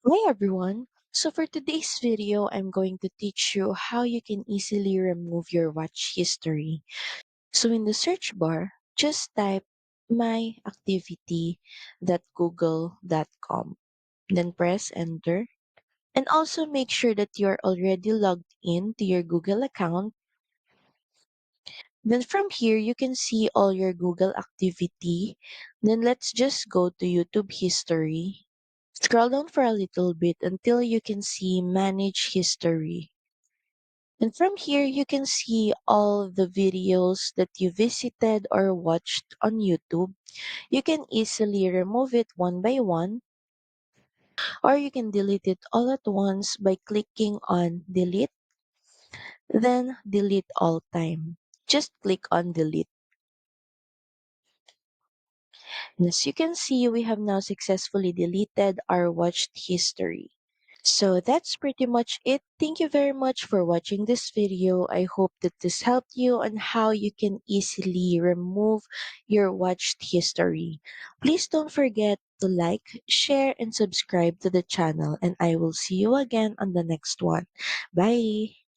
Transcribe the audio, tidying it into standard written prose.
Hi everyone! So for today's video, I'm going to teach you how you can easily remove your watch history. So in the search bar, just type myactivity.google.com. Then press enter. And also make sure that you're already logged in to your Google account. Then from here, you can see all your Google activity. Then let's just go to YouTube history. Scroll down for a little bit until you can see Manage History. And from here, you can see all the videos that you visited or watched on YouTube. You can easily remove it one by one, or you can delete it all at once by clicking on Delete, then Delete All Time. Just click on Delete. And as you can see, we have now successfully deleted our watched history. So that's pretty much it. Thank you very much for watching this video. I hope that this helped you on how you can easily remove your watched history. Please don't forget to like, share, and subscribe to the channel, and I will see you again on the next one. Bye!